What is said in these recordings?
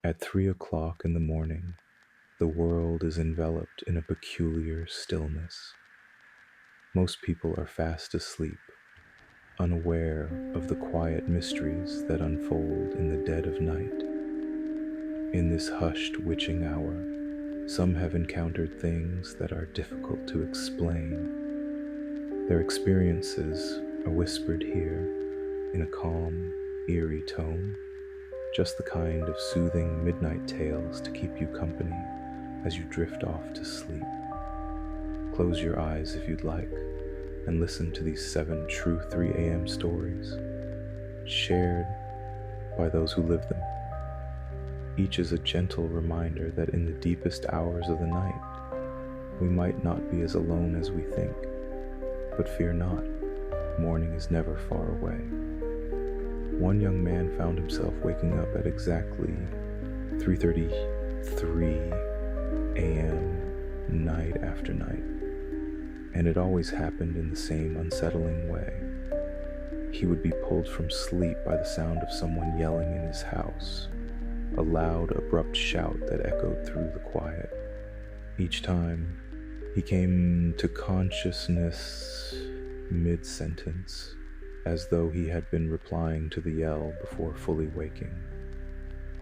At 3 o'clock in the morning, the world is enveloped in a peculiar stillness. Most people are fast asleep, unaware of the quiet mysteries that unfold in the dead of night. In this hushed witching hour, some have encountered things that are difficult to explain. Their experiences are whispered here in a calm, eerie tone, just the kind of soothing midnight tales to keep you company as you drift off to sleep. Close your eyes if you'd like and listen to these 7 true 3 a.m. stories, shared by those who live them. Each is a gentle reminder that in the deepest hours of the night, we might not be as alone as we think. But fear not, morning is never far away. One young man found himself waking up at exactly 3:33 a.m. night after night, and it always happened in the same unsettling way. He would be pulled from sleep by the sound of someone yelling in his house, a loud, abrupt shout that echoed through the quiet. Each time, he came to consciousness mid-sentence, as though he had been replying to the yell before fully waking.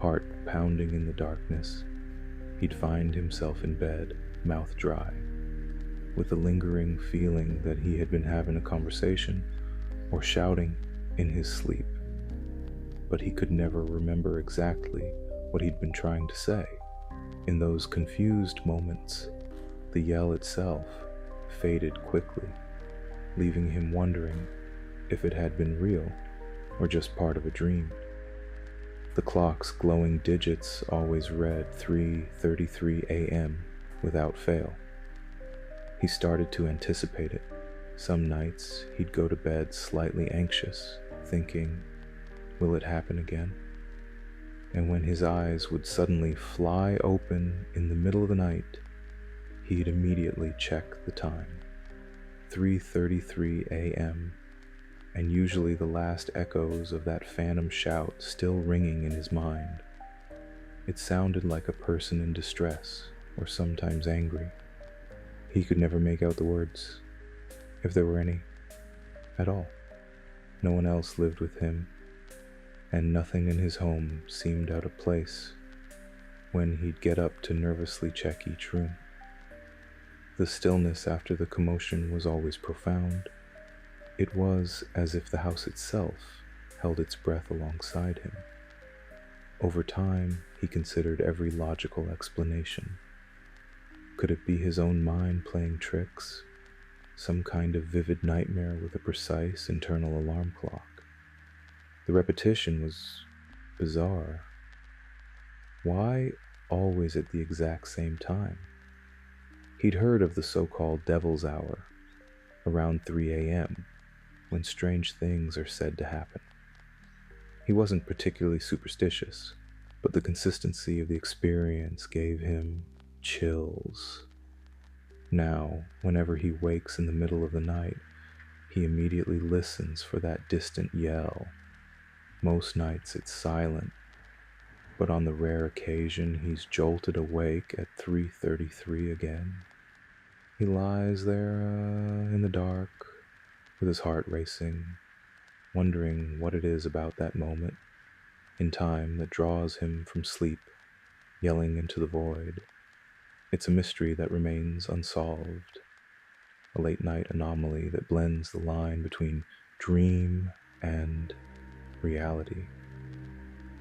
Heart pounding in the darkness, he'd find himself in bed, mouth dry, with a lingering feeling that he had been having a conversation or shouting in his sleep. But he could never remember exactly what he'd been trying to say. In those confused moments, the yell itself faded quickly, leaving him wondering if it had been real or just part of a dream. The clock's glowing digits always read 3:33 a.m. without fail. He started to anticipate it. Some nights he'd go to bed slightly anxious, thinking, will it happen again? And when his eyes would suddenly fly open in the middle of the night, he'd immediately check the time. 3:33 a.m., and usually the last echoes of that phantom shout still ringing in his mind. It sounded like a person in distress, or sometimes angry. He could never make out the words, if there were any, at all. No one else lived with him, and nothing in his home seemed out of place when he'd get up to nervously check each room. The stillness after the commotion was always profound. It was as if the house itself held its breath alongside him. Over time, he considered every logical explanation. Could it be his own mind playing tricks? Some kind of vivid nightmare with a precise internal alarm clock? The repetition was bizarre. Why always at the exact same time? He'd heard of the so-called devil's hour, around 3 a.m., when strange things are said to happen. He wasn't particularly superstitious, but the consistency of the experience gave him chills. Now, whenever he wakes in the middle of the night, he immediately listens for that distant yell. Most nights it's silent, but on the rare occasion he's jolted awake at 3:33 again. He lies there in the dark, with his heart racing, wondering what it is about that moment in time that draws him from sleep, yelling into the void. It's a mystery that remains unsolved, a late-night anomaly that blends the line between dream and reality.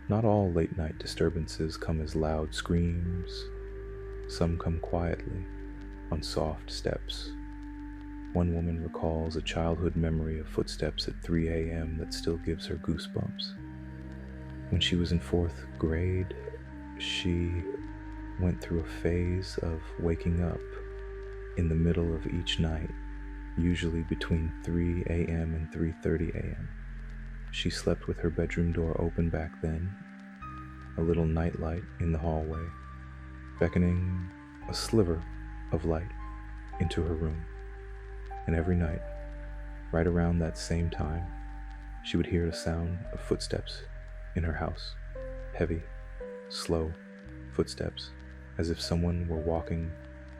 Not all late-night disturbances come as loud screams. Some come quietly, on soft steps. One woman recalls a childhood memory of footsteps at 3 a.m. that still gives her goosebumps. When she was in 4th grade, she went through a phase of waking up in the middle of each night, usually between 3 a.m. and 3:30 a.m. She slept with her bedroom door open back then, a little nightlight in the hallway, beckoning a sliver of light into her room. And every night, right around that same time, she would hear the sound of footsteps in her house, heavy, slow footsteps, as if someone were walking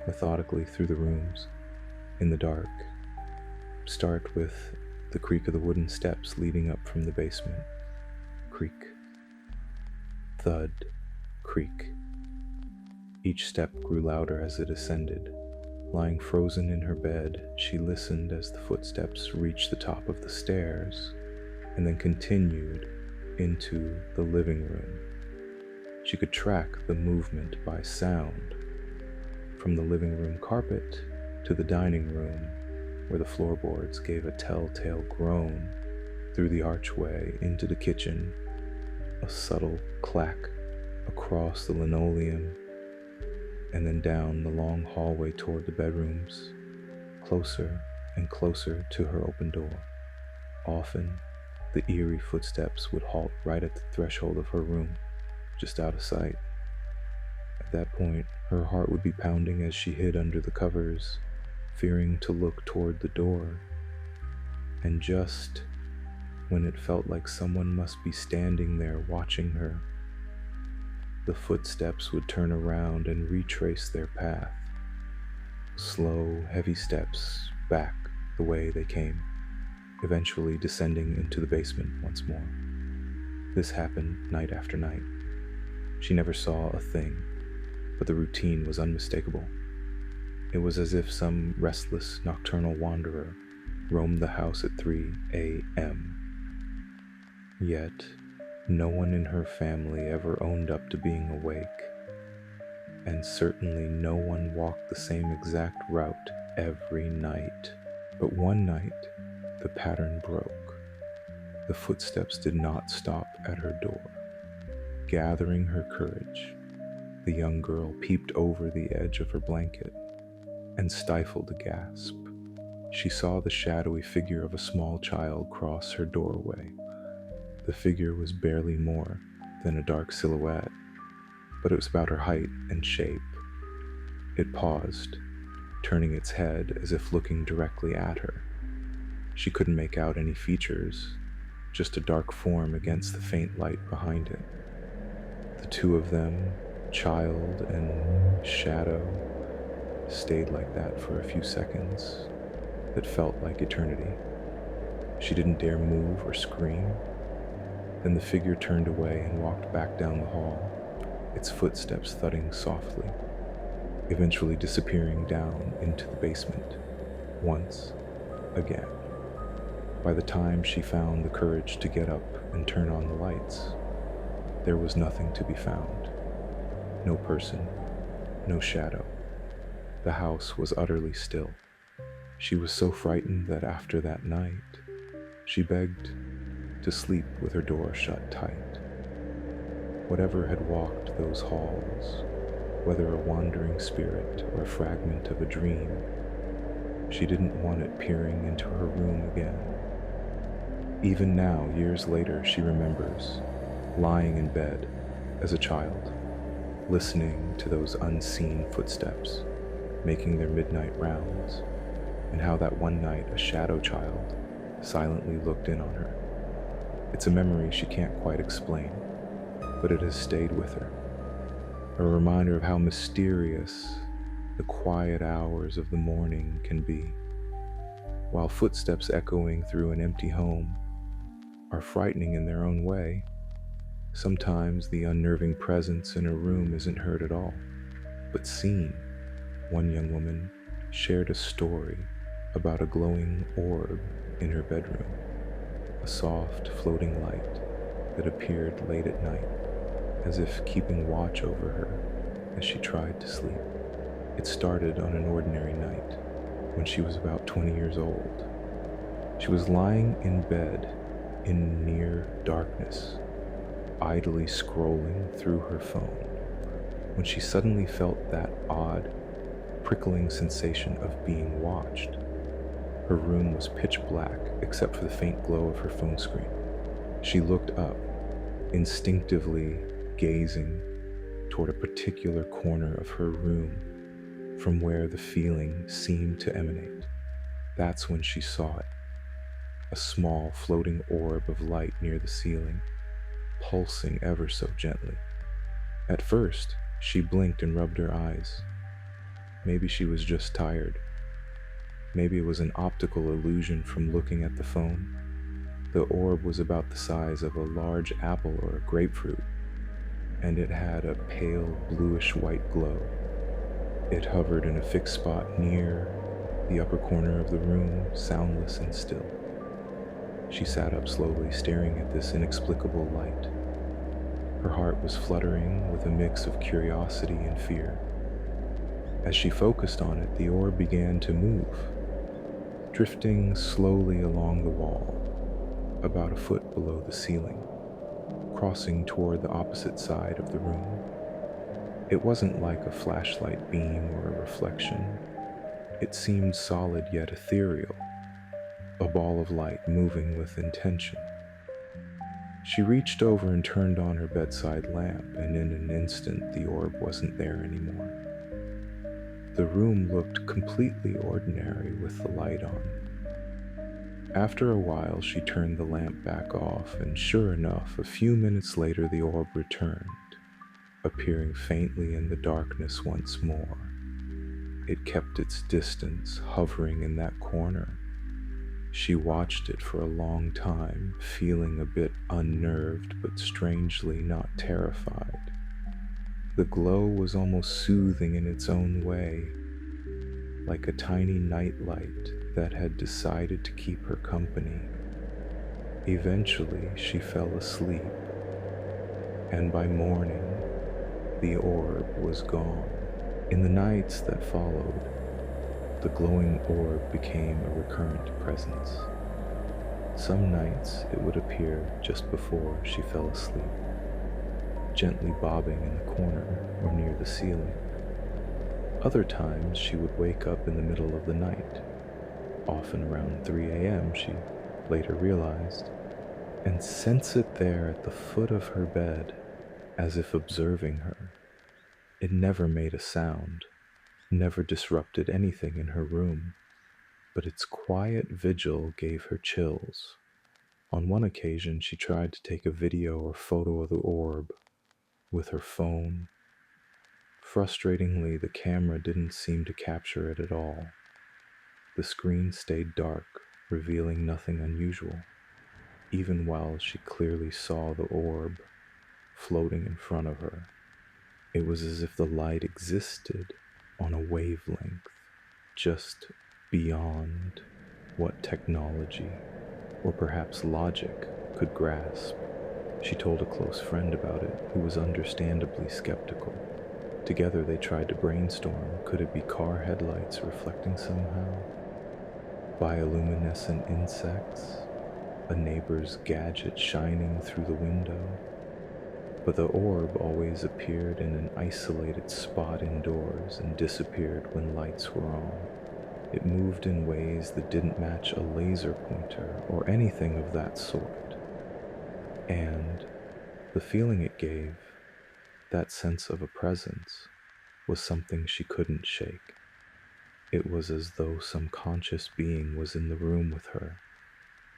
methodically through the rooms in the dark. Start with the creak of the wooden steps leading up from the basement. Creak, thud, creak. Each step grew louder as it ascended. Lying frozen in her bed, she listened as the footsteps reached the top of the stairs and then continued into the living room. She could track the movement by sound, from the living room carpet to the dining room, where the floorboards gave a telltale groan, through the archway into the kitchen, a subtle clack across the linoleum, and then down the long hallway toward the bedrooms, closer and closer to her open door. Often, the eerie footsteps would halt right at the threshold of her room, just out of sight. At that point, her heart would be pounding as she hid under the covers, fearing to look toward the door. And just when it felt like someone must be standing there watching her, the footsteps would turn around and retrace their path. Slow, heavy steps back the way they came, eventually descending into the basement once more. This happened night after night. She never saw a thing, but the routine was unmistakable. It was as if some restless nocturnal wanderer roamed the house at 3 a.m. Yet, no one in her family ever owned up to being awake, and certainly no one walked the same exact route every night. But one night, the pattern broke. The footsteps did not stop at her door. Gathering her courage, the young girl peeped over the edge of her blanket and stifled a gasp. She saw the shadowy figure of a small child cross her doorway. The figure was barely more than a dark silhouette, but it was about her height and shape. It paused, turning its head as if looking directly at her. She couldn't make out any features, just a dark form against the faint light behind it. The two of them, child and shadow, stayed like that for a few seconds that felt like eternity. She didn't dare move or scream. Then the figure turned away and walked back down the hall, its footsteps thudding softly, eventually disappearing down into the basement, once again. By the time she found the courage to get up and turn on the lights, there was nothing to be found. No person, no shadow. The house was utterly still. She was so frightened that after that night, she begged to sleep with her door shut tight. Whatever had walked those halls, whether a wandering spirit or a fragment of a dream, she didn't want it peering into her room again. Even now, years later, she remembers lying in bed as a child, listening to those unseen footsteps making their midnight rounds, and how that one night a shadow child silently looked in on her. It's a memory she can't quite explain, but it has stayed with her. A reminder of how mysterious the quiet hours of the morning can be. While footsteps echoing through an empty home are frightening in their own way, sometimes the unnerving presence in a room isn't heard at all, but seen. One young woman shared a story about a glowing orb in her bedroom, a soft floating light that appeared late at night, as if keeping watch over her as she tried to sleep. It started on an ordinary night when she was about 20 years old. She was lying in bed in near darkness, idly scrolling through her phone, when she suddenly felt that odd, prickling sensation of being watched. Her room was pitch black except for the faint glow of her phone screen. She looked up, instinctively gazing toward a particular corner of her room from where the feeling seemed to emanate. That's when she saw it. A small floating orb of light near the ceiling, pulsing ever so gently. At first, she blinked and rubbed her eyes. Maybe she was just tired. Maybe it was an optical illusion from looking at the phone. The orb was about the size of a large apple or a grapefruit, and it had a pale bluish-white glow. It hovered in a fixed spot near the upper corner of the room, soundless and still. She sat up slowly, staring at this inexplicable light. Her heart was fluttering with a mix of curiosity and fear. As she focused on it, the orb began to move, drifting slowly along the wall, about a foot below the ceiling, crossing toward the opposite side of the room. It wasn't like a flashlight beam or a reflection. It seemed solid yet ethereal, a ball of light moving with intention. She reached over and turned on her bedside lamp, and in an instant the orb wasn't there anymore. The room looked completely ordinary with the light on. After a while, she turned the lamp back off, and sure enough, a few minutes later the orb returned, appearing faintly in the darkness once more. It kept its distance, hovering in that corner. She watched it for a long time, feeling a bit unnerved but strangely not terrified. The glow was almost soothing in its own way, like a tiny nightlight that had decided to keep her company. Eventually, she fell asleep, and by morning, the orb was gone. In the nights that followed, the glowing orb became a recurrent presence. Some nights it would appear just before she fell asleep, gently bobbing in the corner or near the ceiling. Other times she would wake up in the middle of the night, often around 3 a.m., she later realized, and sense it there at the foot of her bed, as if observing her. It never made a sound, never disrupted anything in her room, but its quiet vigil gave her chills. On one occasion, she tried to take a video or photo of the orb with her phone. Frustratingly, the camera didn't seem to capture it at all. The screen stayed dark, revealing nothing unusual, even while she clearly saw the orb floating in front of her. It was as if the light existed on a wavelength, just beyond what technology, or perhaps logic, could grasp. She told a close friend about it, who was understandably skeptical. Together they tried to brainstorm, could it be car headlights reflecting somehow? Bioluminescent insects? A neighbor's gadget shining through the window? But the orb always appeared in an isolated spot indoors and disappeared when lights were on. It moved in ways that didn't match a laser pointer or anything of that sort. And the feeling it gave, that sense of a presence, was something she couldn't shake. It was as though some conscious being was in the room with her,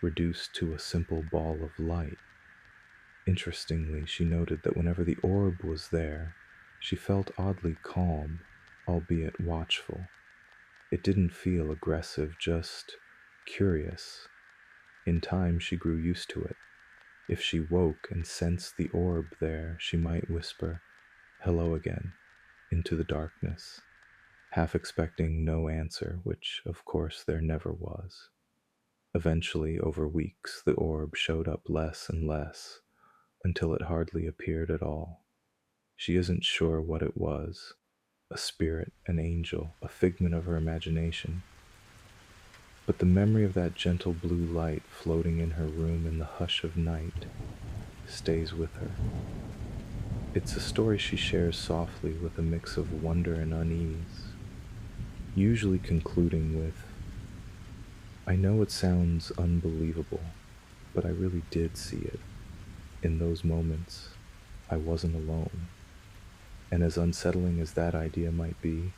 reduced to a simple ball of light. Interestingly, she noted that whenever the orb was there, she felt oddly calm, albeit watchful. It didn't feel aggressive, just curious. In time, she grew used to it. If she woke and sensed the orb there, she might whisper, "Hello again," into the darkness, half expecting no answer, which, of course, there never was. Eventually, over weeks, the orb showed up less and less, until it hardly appeared at all. She isn't sure what it was, a spirit, an angel, a figment of her imagination. But the memory of that gentle blue light floating in her room in the hush of night stays with her. It's a story she shares softly with a mix of wonder and unease, usually concluding with, "I know it sounds unbelievable, but I really did see it. In those moments, I wasn't alone." And as unsettling as that idea might be,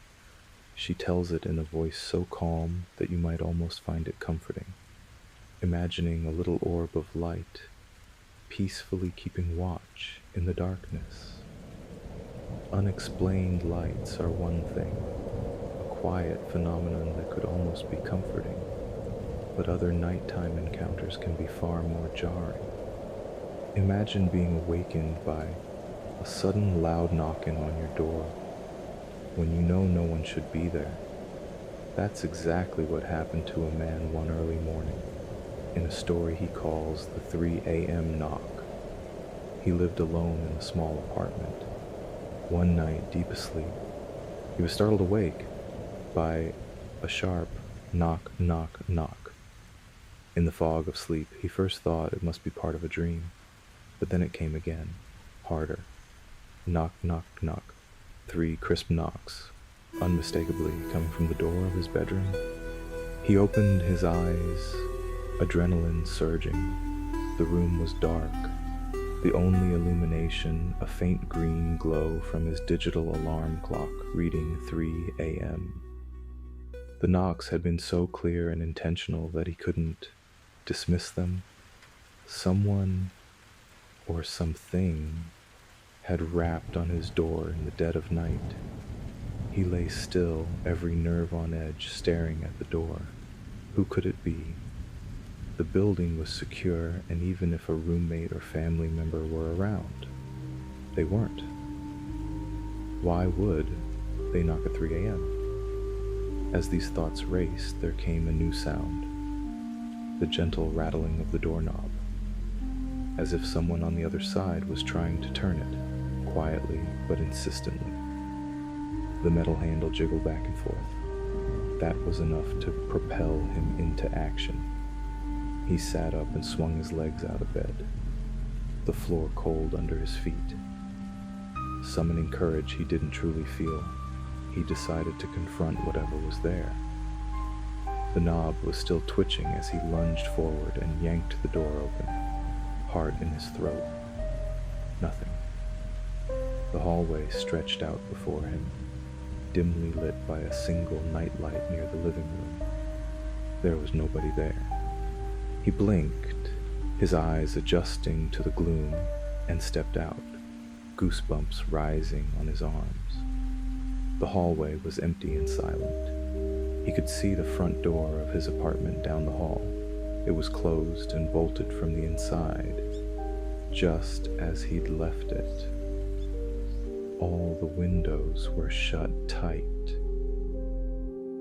she tells it in a voice so calm that you might almost find it comforting, imagining a little orb of light, peacefully keeping watch in the darkness. Unexplained lights are one thing, a quiet phenomenon that could almost be comforting, but other nighttime encounters can be far more jarring. Imagine being awakened by a sudden loud knocking on your door when you know no one should be there. That's exactly what happened to a man one early morning in a story he calls the 3 a.m. knock. He lived alone in a small apartment. One night, deep asleep, he was startled awake by a sharp knock, knock, knock. In the fog of sleep, he first thought it must be part of a dream, but then it came again, harder. Knock, knock, knock. 3 crisp knocks, unmistakably coming from the door of his bedroom. He opened his eyes, adrenaline surging. The room was dark, the only illumination a faint green glow from his digital alarm clock reading 3 a.m. The knocks had been so clear and intentional that he couldn't dismiss them. Someone or something had rapped on his door in the dead of night. He lay still, every nerve on edge, staring at the door. Who could it be? The building was secure, and even if a roommate or family member were around, they weren't. Why would they knock at 3 a.m.? As these thoughts raced, there came a new sound, the gentle rattling of the doorknob, as if someone on the other side was trying to turn it, quietly but insistently. The metal handle jiggled back and forth. That was enough to propel him into action. He sat up and swung his legs out of bed, the floor cold under his feet. Summoning courage he didn't truly feel, he decided to confront whatever was there. The knob was still twitching as he lunged forward and yanked the door open, heart in his throat. Nothing. The hallway stretched out before him, dimly lit by a single nightlight near the living room. There was nobody there. He blinked, his eyes adjusting to the gloom, and stepped out, goosebumps rising on his arms. The hallway was empty and silent. He could see the front door of his apartment down the hall. It was closed and bolted from the inside, just as he'd left it. All the windows were shut tight.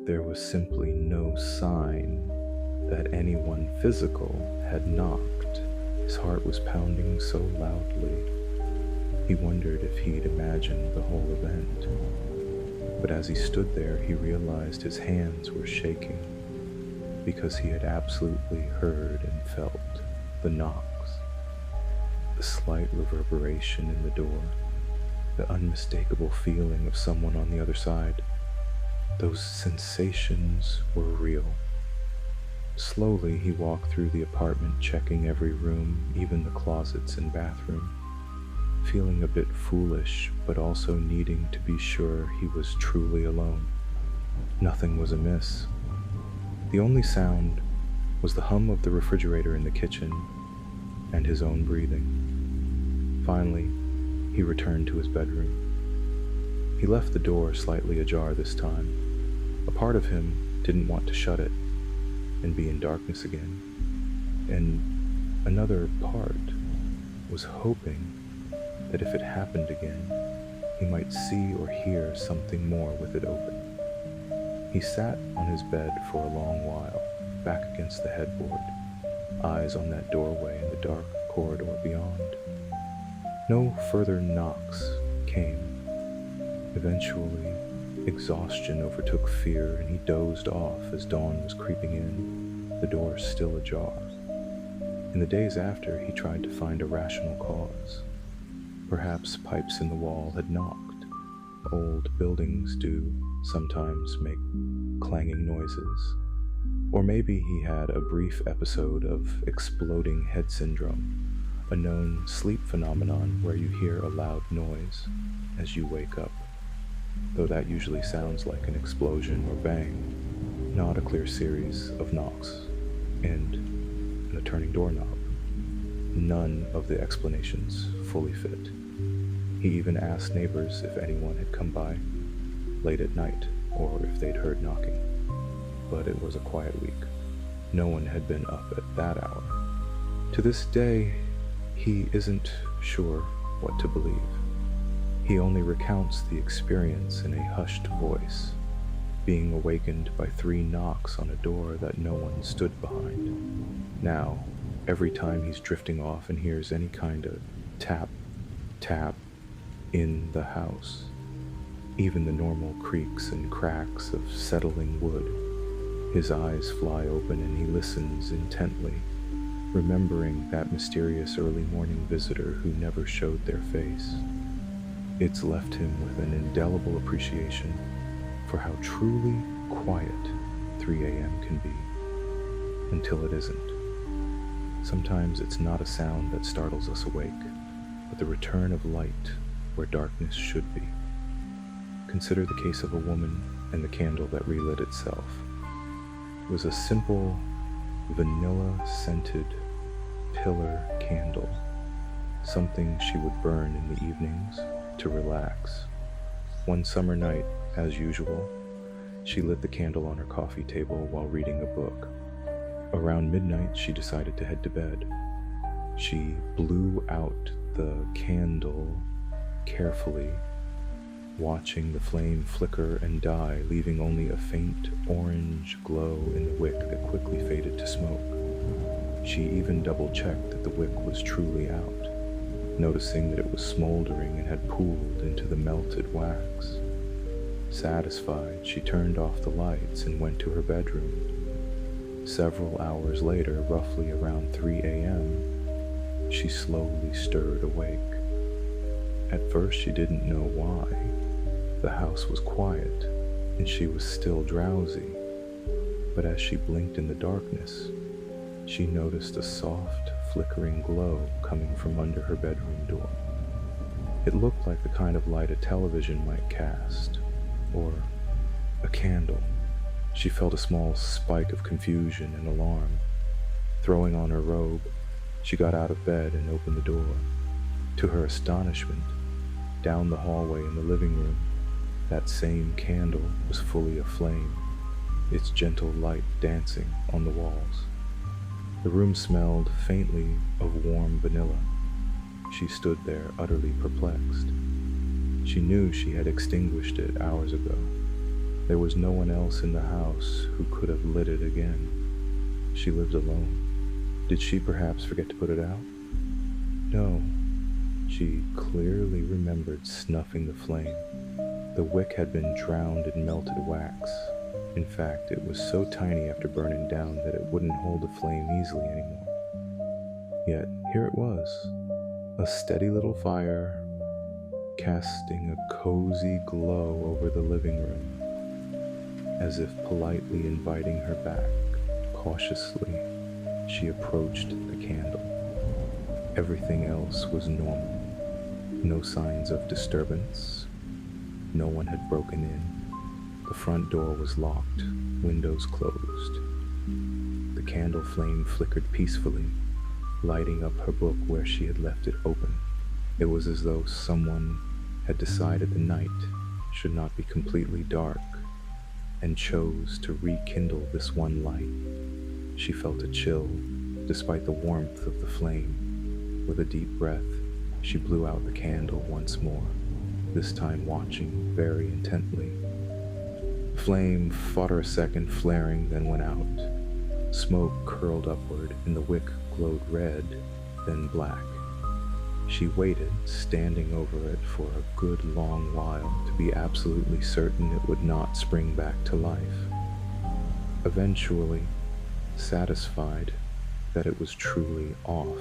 There was simply no sign that anyone physical had knocked. His heart was pounding so loudly. He wondered if he'd imagined the whole event. But as he stood there, he realized his hands were shaking because he had absolutely heard and felt the knocks, the slight reverberation in the door, the unmistakable feeling of someone on the other side. Those sensations were real. Slowly, he walked through the apartment, checking every room, even the closets and bathroom, feeling a bit foolish, but also needing to be sure he was truly alone. Nothing was amiss. The only sound was the hum of the refrigerator in the kitchen and his own breathing. Finally, he returned to his bedroom. He left the door slightly ajar this time. A part of him didn't want to shut it and be in darkness again, and another part was hoping that if it happened again, he might see or hear something more with it open. He sat on his bed for a long while, back against the headboard, eyes on that doorway in the dark corridor beyond. No further knocks came. Eventually, exhaustion overtook fear, and he dozed off as dawn was creeping in, the door still ajar. In the days after, he tried to find a rational cause. Perhaps pipes in the wall had knocked. Old buildings do sometimes make clanging noises. Or maybe he had a brief episode of exploding head syndrome, a known sleep phenomenon where you hear a loud noise as you wake up, though that usually sounds like an explosion or bang, not a clear series of knocks and a turning doorknob. None of the explanations fully fit. He even asked neighbors if anyone had come by late at night or if they'd heard knocking. But it was a quiet week. No one had been up at that hour. To this day, he isn't sure what to believe. He only recounts the experience in a hushed voice, being awakened by 3 knocks on a door that no one stood behind. Now, every time he's drifting off and hears any kind of tap, tap in the house, even the normal creaks and cracks of settling wood, his eyes fly open and he listens intently, remembering that mysterious early morning visitor who never showed their face. It's left him with an indelible appreciation for how truly quiet 3 a.m. can be, until it isn't. Sometimes it's not a sound that startles us awake, but the return of light where darkness should be. Consider the case of a woman and the candle that relit itself. It was a simple, vanilla-scented pillar candle, something she would burn in the evenings to relax. One summer night, as usual, she lit the candle on her coffee table while reading a book. Around midnight, she decided to head to bed. She blew out the candle carefully, watching the flame flicker and die, leaving only a faint orange glow in the wick that quickly faded to smoke. She even double-checked that the wick was truly out, noticing that it was smoldering and had pooled into the melted wax. Satisfied, she turned off the lights and went to her bedroom. Several hours later, roughly around 3 a.m., she slowly stirred awake. At first, she didn't know why. The house was quiet, and she was still drowsy. But as she blinked in the darkness, she noticed a soft, flickering glow coming from under her bedroom door. It looked like the kind of light a television might cast, or a candle. She felt a small spike of confusion and alarm. Throwing on her robe, she got out of bed and opened the door. To her astonishment, down the hallway in the living room, that same candle was fully aflame, its gentle light dancing on the walls. The room smelled faintly of warm vanilla. She stood there utterly perplexed. She knew she had extinguished it hours ago. There was no one else in the house who could have lit it again. She lived alone. Did she perhaps forget to put it out? No. She clearly remembered snuffing the flame. The wick had been drowned in melted wax. In fact, it was so tiny after burning down that it wouldn't hold a flame easily anymore. Yet here it was, a steady little fire, casting a cozy glow over the living room. As if politely inviting her back, cautiously, she approached the candle. Everything else was normal. No signs of disturbance. No one had broken in. The front door was locked, windows closed. The candle flame flickered peacefully, lighting up her book where she had left it open. It was as though someone had decided the night should not be completely dark and chose to rekindle this one light. She felt a chill, despite the warmth of the flame. With a deep breath, she blew out the candle once more, this time watching very intently. The flame fought her a second, flaring, then went out. Smoke curled upward, and the wick glowed red, then black. She waited, standing over it for a good long while, to be absolutely certain it would not spring back to life. Eventually, satisfied that it was truly off,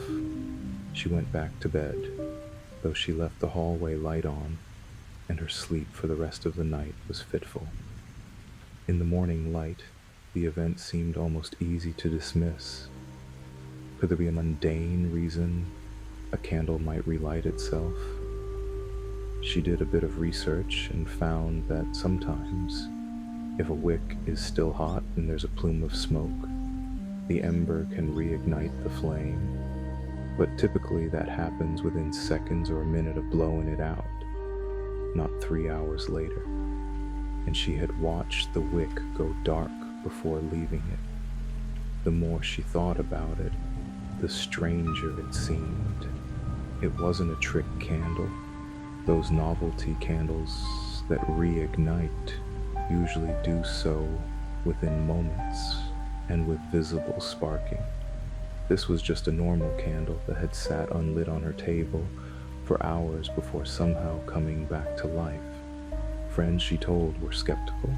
she went back to bed, though she left the hallway light on, and her sleep for the rest of the night was fitful. In the morning light, the event seemed almost easy to dismiss. Could there be a mundane reason a candle might relight itself? She did a bit of research and found that sometimes, if a wick is still hot and there's a plume of smoke, the ember can reignite the flame, but typically that happens within seconds or a minute of blowing it out. not 3 hours later, and she had watched the wick go dark before leaving it. The more she thought about it, the stranger it seemed. It wasn't a trick candle. Those novelty candles that reignite usually do so within moments and with visible sparking. This was just a normal candle that had sat unlit on her table for hours before somehow coming back to life. Friends, she told, were skeptical,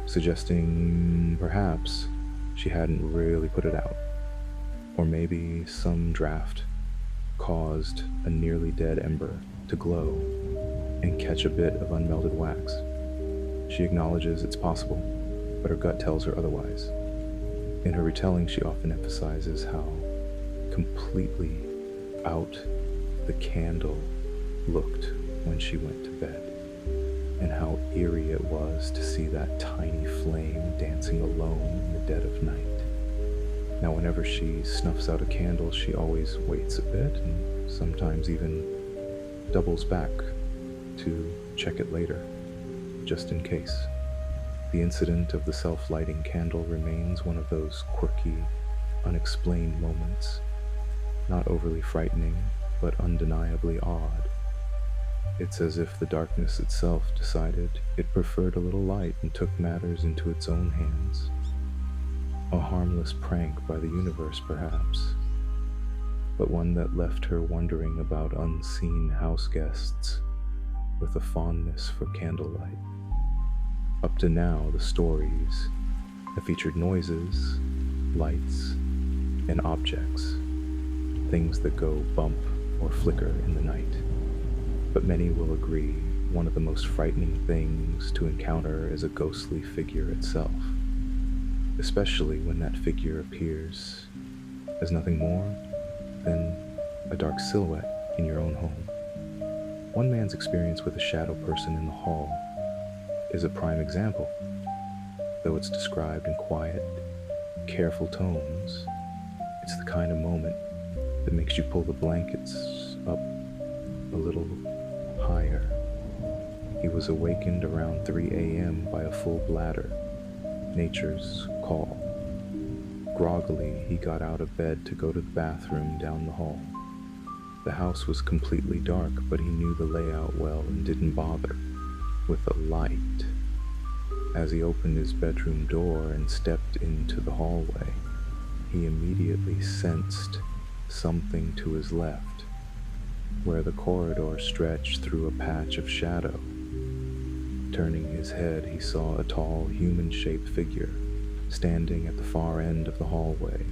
suggesting perhaps she hadn't really put it out, or maybe some draft caused a nearly dead ember to glow and catch a bit of unmelted wax. She acknowledges it's possible, but her gut tells her otherwise. In her retelling, she often emphasizes how completely out the candle looked when she went to bed, and how eerie it was to see that tiny flame dancing alone in the dead of night. Now, whenever she snuffs out a candle, she always waits a bit and sometimes even doubles back to check it later, just in case. The incident of the self-lighting candle remains one of those quirky, unexplained moments, not overly frightening, but undeniably odd. It's as if the darkness itself decided it preferred a little light and took matters into its own hands. A harmless prank by the universe, perhaps, but one that left her wondering about unseen house guests with a fondness for candlelight. Up to now, the stories have featured noises, lights, and objects, things that go bump or flicker in the night. But many will agree one of the most frightening things to encounter is a ghostly figure itself, especially when that figure appears as nothing more than a dark silhouette in your own home. One man's experience with a shadow person in the hall is a prime example. Though it's described in quiet, careful tones, it's the kind of moment that makes you pull the blankets up a little higher. He was awakened around 3 a.m. by a full bladder, nature's call. Groggily, he got out of bed to go to the bathroom down the hall. The house was completely dark, but he knew the layout well and didn't bother with a light. As he opened his bedroom door and stepped into the hallway, he immediately sensed something to his left, where the corridor stretched through a patch of shadow. Turning his head, he saw a tall, human-shaped figure standing at the far end of the hallway,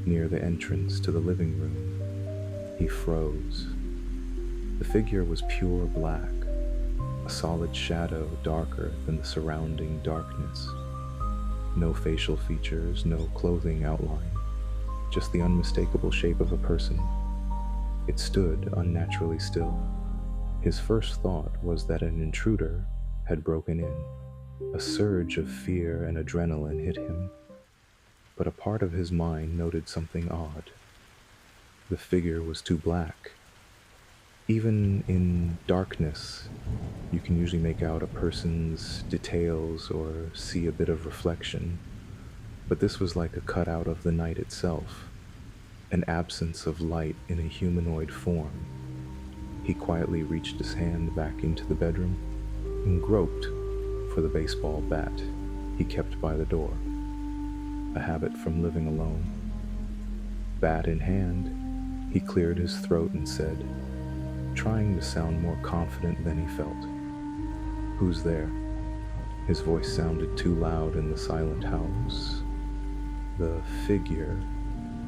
near the entrance to the living room. He froze. The figure was pure black, a solid shadow darker than the surrounding darkness. No facial features, no clothing outline, just the unmistakable shape of a person. It stood unnaturally still. His first thought was that an intruder had broken in. A surge of fear and adrenaline hit him, but a part of his mind noted something odd. The figure was too black. Even in darkness, you can usually make out a person's details or see a bit of reflection, but this was like a cutout of the night itself, an absence of light in a humanoid form. He quietly reached his hand back into the bedroom and groped for the baseball bat he kept by the door, a habit from living alone. Bat in hand, he cleared his throat and said, trying to sound more confident than he felt, "Who's there?" His voice sounded too loud in the silent house. The figure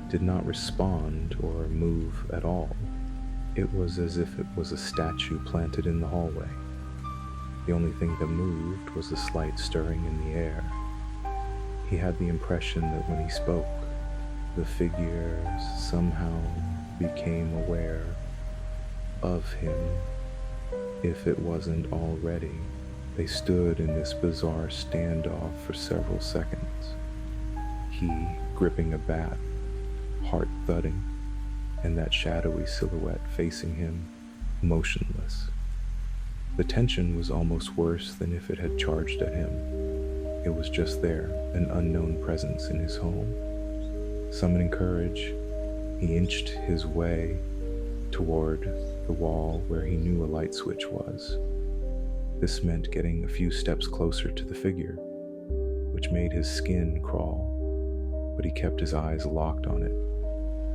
did not respond or move at all. It was as if it was a statue planted in the hallway. The only thing that moved was a slight stirring in the air. He had the impression that when he spoke, the figure somehow became aware of him, if it wasn't already. They stood in this bizarre standoff for several seconds. He gripping a bat, heart thudding, and that shadowy silhouette facing him, motionless. The tension was almost worse than if it had charged at him. It was just there, an unknown presence in his home. Summoning courage, he inched his way toward the wall where he knew a light switch was. This meant getting a few steps closer to the figure, which made his skin crawl, but he kept his eyes locked on it,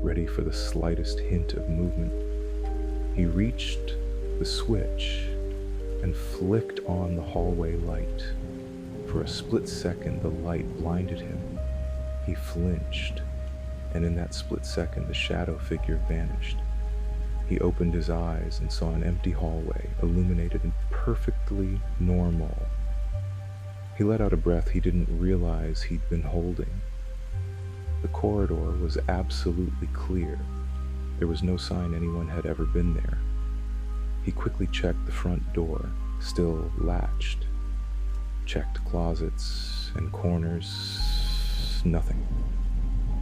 ready for the slightest hint of movement. He reached the switch and flicked on the hallway light. For a split second, the light blinded him. He flinched, and in that split second, the shadow figure vanished. He opened his eyes and saw an empty hallway, illuminated and perfectly normal. He let out a breath he didn't realize he'd been holding. The corridor was absolutely clear. There was no sign anyone had ever been there. He quickly checked the front door, still latched. Checked closets and corners. Nothing.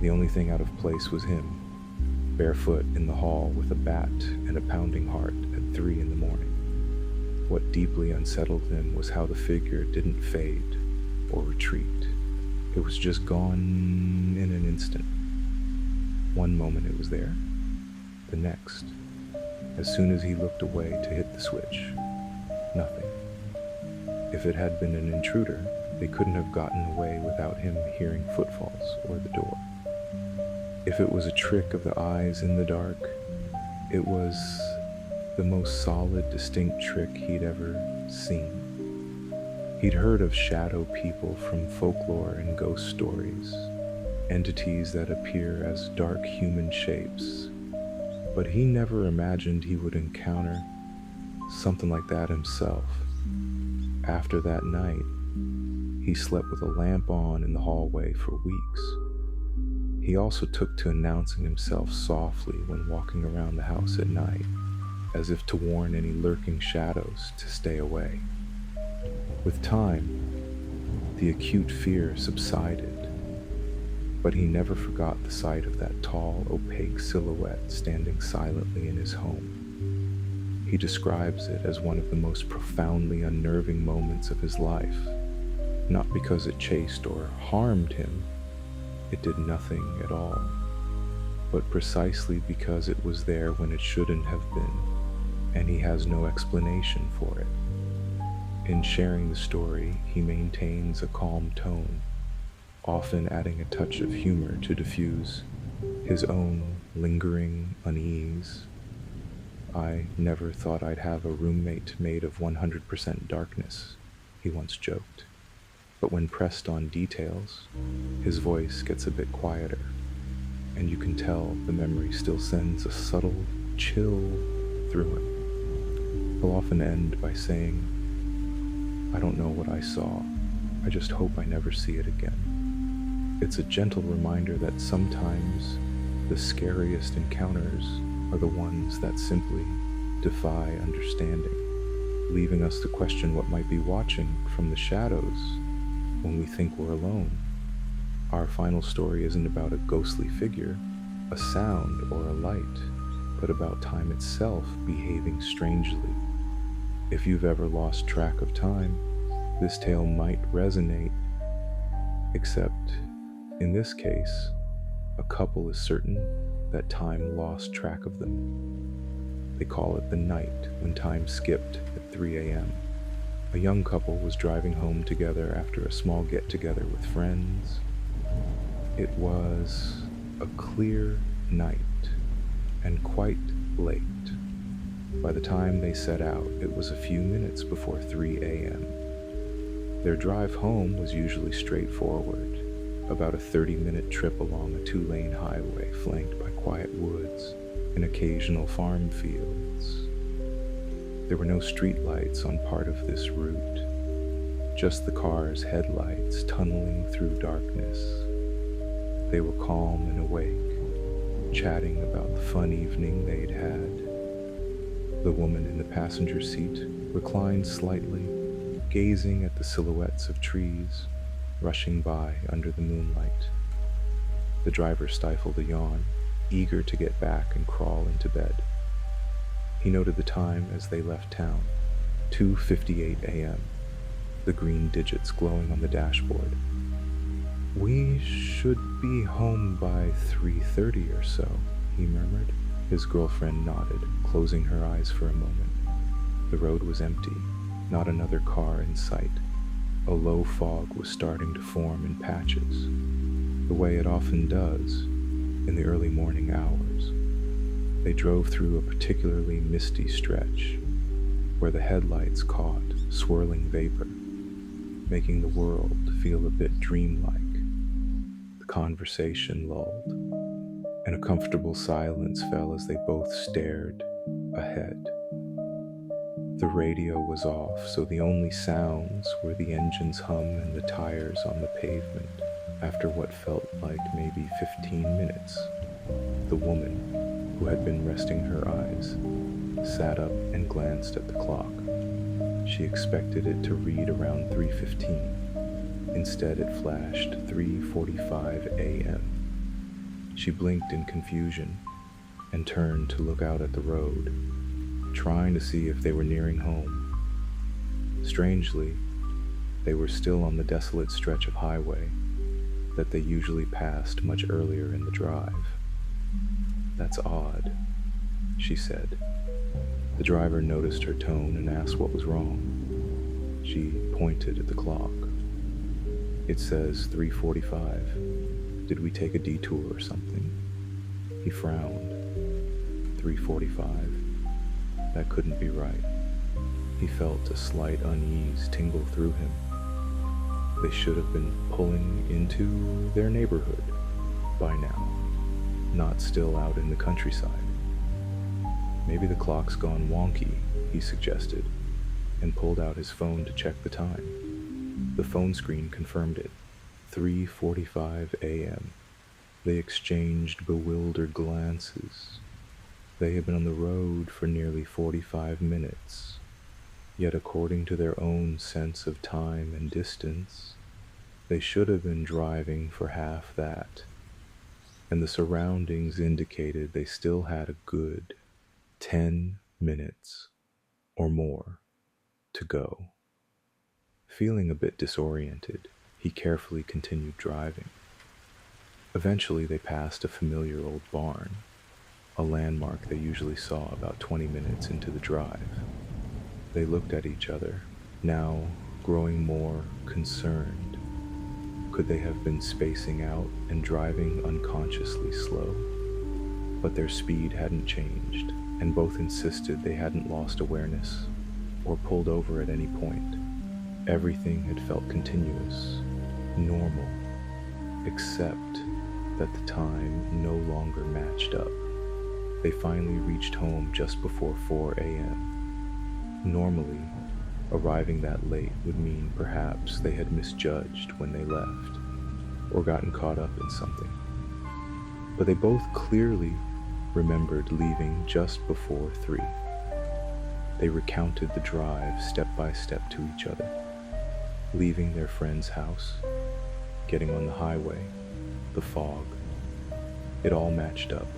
The only thing out of place was him, barefoot in the hall with a bat and a pounding heart at 3 in the morning. What deeply unsettled him was how the figure didn't fade or retreat. It was just gone in an instant. One moment it was there, the next. As soon as he looked away to hit the switch, nothing. If it had been an intruder, they couldn't have gotten away without him hearing footfalls or the door. If it was a trick of the eyes in the dark, it was the most solid, distinct trick he'd ever seen. He'd heard of shadow people from folklore and ghost stories, entities that appear as dark human shapes, but he never imagined he would encounter something like that himself. After that night, he slept with a lamp on in the hallway for weeks. He also took to announcing himself softly when walking around the house at night, as if to warn any lurking shadows to stay away. With time, the acute fear subsided, but he never forgot the sight of that tall, opaque silhouette standing silently in his home. He describes it as one of the most profoundly unnerving moments of his life, not because it chased or harmed him, it did nothing at all, but precisely because it was there when it shouldn't have been, and he has no explanation for it. In sharing the story, he maintains a calm tone, often adding a touch of humor to diffuse his own lingering unease. "I never thought I'd have a roommate made of 100% darkness," he once joked. But when pressed on details, his voice gets a bit quieter, and you can tell the memory still sends a subtle chill through him. He'll often end by saying, "I don't know what I saw. I just hope I never see it again." It's a gentle reminder that sometimes the scariest encounters are the ones that simply defy understanding, leaving us to question what might be watching from the shadows when we think we're alone. Our final story isn't about a ghostly figure, a sound, or a light, but about time itself behaving strangely. If you've ever lost track of time, this tale might resonate, except in this case, a couple is certain that time lost track of them. They call it the night when time skipped at 3 a.m. A young couple was driving home together after a small get-together with friends. It was a clear night and quite late. By the time they set out, it was a few minutes before 3 a.m. Their drive home was usually straightforward, about a 30-minute trip along a 2-lane highway flanked by quiet woods and occasional farm fields. There were no streetlights on part of this route, just the car's headlights tunneling through darkness. They were calm and awake, chatting about the fun evening they'd had. The woman in the passenger seat reclined slightly, gazing at the silhouettes of trees rushing by under the moonlight. The driver stifled a yawn, eager to get back and crawl into bed. He noted the time as they left town, 2:58 a.m., the green digits glowing on the dashboard. "We should be home by 3:30 or so," he murmured. His girlfriend nodded, closing her eyes for a moment. The road was empty, not another car in sight. A low fog was starting to form in patches, the way it often does in the early morning hours. They drove through a particularly misty stretch, where the headlights caught swirling vapor, making the world feel a bit dreamlike. The conversation lulled, and a comfortable silence fell as they both stared ahead. The radio was off, so the only sounds were the engine's hum and the tires on the pavement. After what felt like maybe 15 minutes, the woman, who had been resting her eyes, sat up and glanced at the clock. She expected it to read around 3:15. Instead, it flashed 3:45 a.m. She blinked in confusion and turned to look out at the road, trying to see if they were nearing home. Strangely, they were still on the desolate stretch of highway that they usually passed much earlier in the drive. "That's odd," she said. The driver noticed her tone and asked what was wrong. She pointed at the clock. "It says 3:45. Did we take a detour or something?" He frowned. 3:45. That couldn't be right. He felt a slight unease tingle through him. They should have been pulling into their neighborhood by now, not still out in the countryside. "Maybe the clock's gone wonky," he suggested, and pulled out his phone to check the time. The phone screen confirmed it. 3:45 a.m. They exchanged bewildered glances. They had been on the road for nearly 45 minutes, yet according to their own sense of time and distance, they should have been driving for half that, and the surroundings indicated they still had a good 10 minutes or more to go. Feeling a bit disoriented, he carefully continued driving. Eventually they passed a familiar old barn, a landmark they usually saw about 20 minutes into the drive. They looked at each other, now growing more concerned. Could they have been spacing out and driving unconsciously slow? But their speed hadn't changed, and both insisted they hadn't lost awareness or pulled over at any point. Everything had felt continuous, normal, except that the time no longer matched up. They finally reached home just before 4 a.m. Normally, arriving that late would mean perhaps they had misjudged when they left, or gotten caught up in something. But they both clearly remembered leaving just before 3. They recounted the drive step by step to each other, leaving their friend's house, getting on the highway, the fog. It all matched up,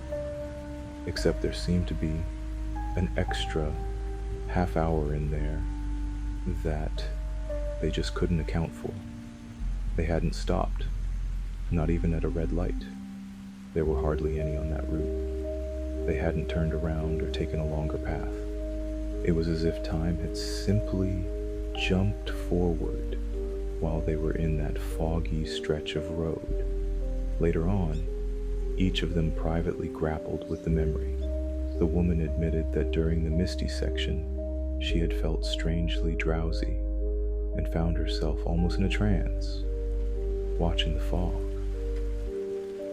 except there seemed to be an extra half hour in there that they just couldn't account for. They hadn't stopped, not even at a red light. There were hardly any on that route. They hadn't turned around or taken a longer path. It was as if time had simply jumped forward while they were in that foggy stretch of road. Later on, each of them privately grappled with the memory. The woman admitted that during the misty section, she had felt strangely drowsy and found herself almost in a trance, watching the fog.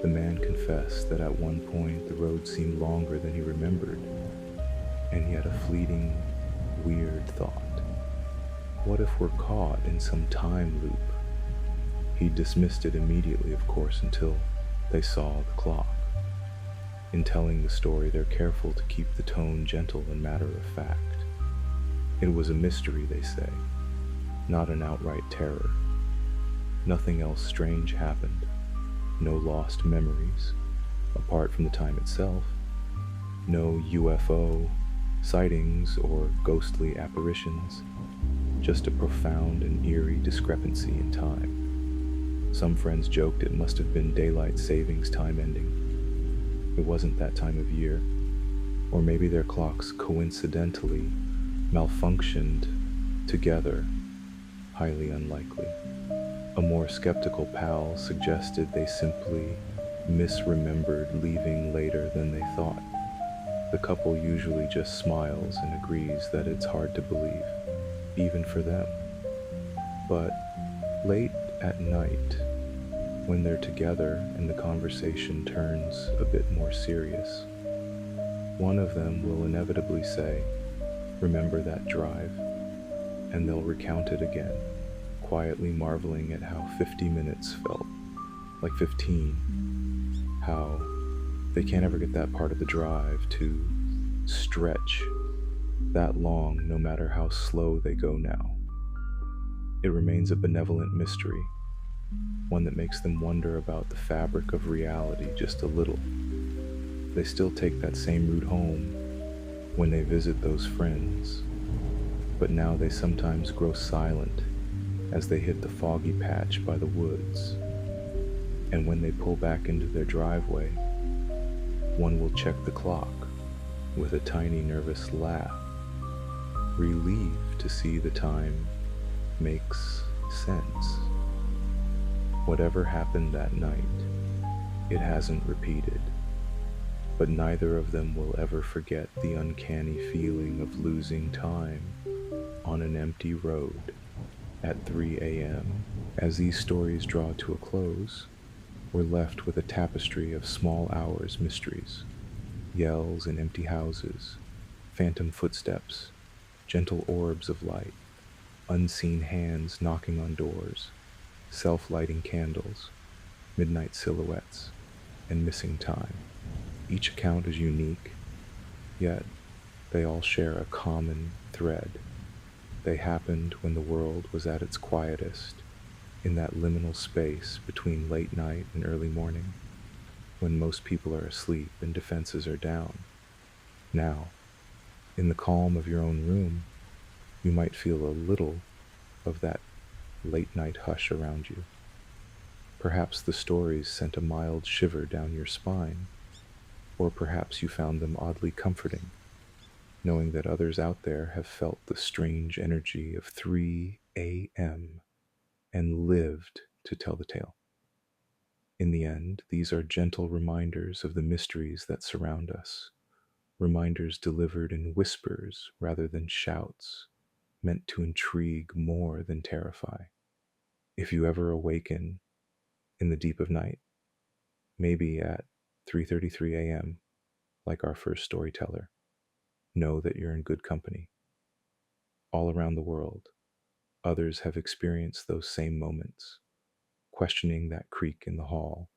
The man confessed that at one point the road seemed longer than he remembered, and he had a fleeting, weird thought. What if we're caught in some time loop? He dismissed it immediately, of course, until they saw the clock. In telling the story, they're careful to keep the tone gentle and matter of fact. It was a mystery, they say, not an outright terror. Nothing else strange happened. No lost memories, apart from the time itself. No UFO sightings or ghostly apparitions. just a profound and eerie discrepancy in time. Some friends joked it must have been daylight savings time ending. It wasn't that time of year, or maybe their clocks coincidentally malfunctioned together, highly unlikely. A more skeptical pal suggested they simply misremembered leaving later than they thought. The couple usually just smiles and agrees that it's hard to believe, even for them. But late at night, when they're together and the conversation turns a bit more serious, one of them will inevitably say, "Remember that drive?" And they'll recount it again, quietly marveling at how 50 minutes felt like 15, how they can't ever get that part of the drive to stretch that long no matter how slow they go now. It remains a benevolent mystery, one that makes them wonder about the fabric of reality just a little. They still take that same route home when they visit those friends, but now they sometimes grow silent as they hit the foggy patch by the woods. And when they pull back into their driveway, one will check the clock with a tiny nervous laugh, relieved to see the time makes sense. Whatever happened that night, it hasn't repeated, but neither of them will ever forget the uncanny feeling of losing time on an empty road at 3 a.m. As these stories draw to a close, we're left with a tapestry of small hours mysteries, yells in empty houses, phantom footsteps, gentle orbs of light, unseen hands knocking on doors, self-lighting candles, midnight silhouettes, and missing time. Each account is unique, yet they all share a common thread. They happened when the world was at its quietest, in that liminal space between late night and early morning, when most people are asleep and defenses are down. Now, in the calm of your own room, you might feel a little of that late night hush around you. Perhaps the stories sent a mild shiver down your spine, or perhaps you found them oddly comforting, knowing that others out there have felt the strange energy of 3 a.m. and lived to tell the tale. In the end, these are gentle reminders of the mysteries that surround us, reminders delivered in whispers rather than shouts, meant to intrigue more than terrify. If you ever awaken in the deep of night, maybe at 3:33 a.m., like our first storyteller, know that you're in good company. All around the world, others have experienced those same moments, questioning that creak in the hall,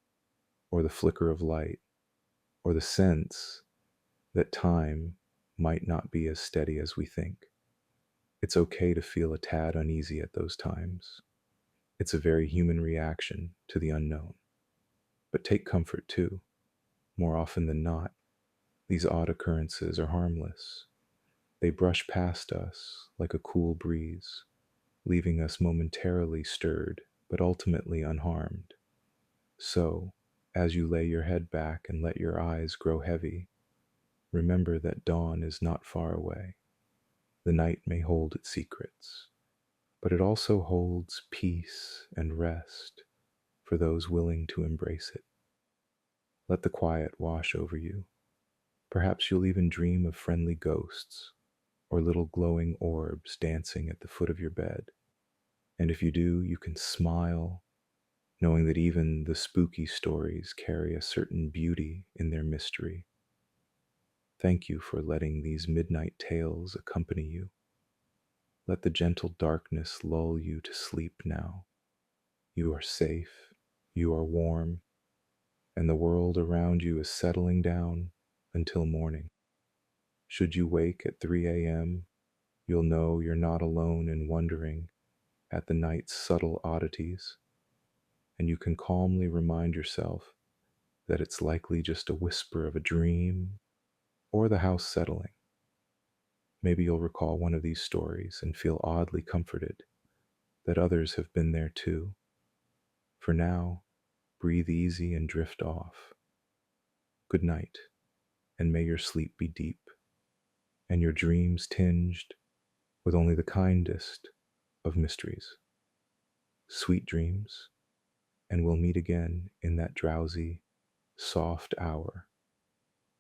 or the flicker of light, or the sense that time might not be as steady as we think. It's okay to feel a tad uneasy at those times. It's a very human reaction to the unknown. But take comfort too. More often than not, these odd occurrences are harmless. They brush past us like a cool breeze, leaving us momentarily stirred, but ultimately unharmed. So, as you lay your head back and let your eyes grow heavy, remember that dawn is not far away. The night may hold its secrets, but it also holds peace and rest for those willing to embrace it. Let the quiet wash over you. Perhaps you'll even dream of friendly ghosts or little glowing orbs dancing at the foot of your bed. And if you do, you can smile, knowing that even the spooky stories carry a certain beauty in their mystery. Thank you for letting these midnight tales accompany you. Let the gentle darkness lull you to sleep now. You are safe, you are warm, and the world around you is settling down until morning. Should you wake at 3 a.m., you'll know you're not alone in wondering at the night's subtle oddities, and you can calmly remind yourself that it's likely just a whisper of a dream or the house settling. Maybe you'll recall one of these stories and feel oddly comforted that others have been there too. For now, breathe easy and drift off. Good night, and may your sleep be deep, and your dreams tinged with only the kindest of mysteries. Sweet dreams, and we'll meet again in that drowsy, soft hour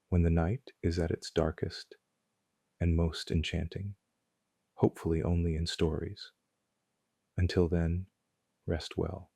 when the night is at its darkest and most enchanting, hopefully only in stories. Until then, rest well.